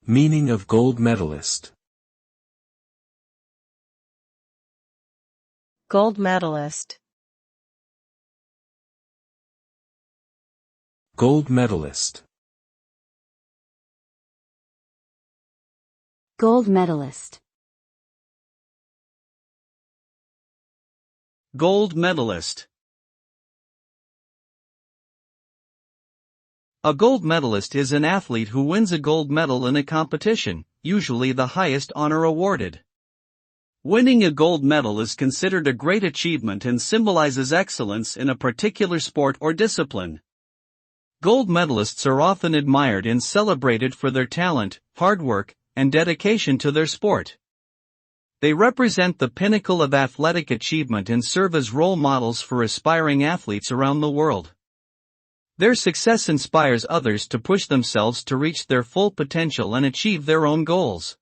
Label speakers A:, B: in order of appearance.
A: Meaning of gold medalist.
B: Gold medalist.
A: Gold medalist.
C: Gold medalist.
D: Gold medalist. A gold medalist is an athlete who wins a gold medal in a competition, usually the highest honor awarded. Winning a gold medal is considered a great achievement and symbolizes excellence in a particular sport or discipline. Gold medalists are often admired and celebrated for their talent, hard work, and dedication to their sport. They represent the pinnacle of athletic achievement and serve as role models for aspiring athletes around the world. Their success inspires others to push themselves to reach their full potential and achieve their own goals.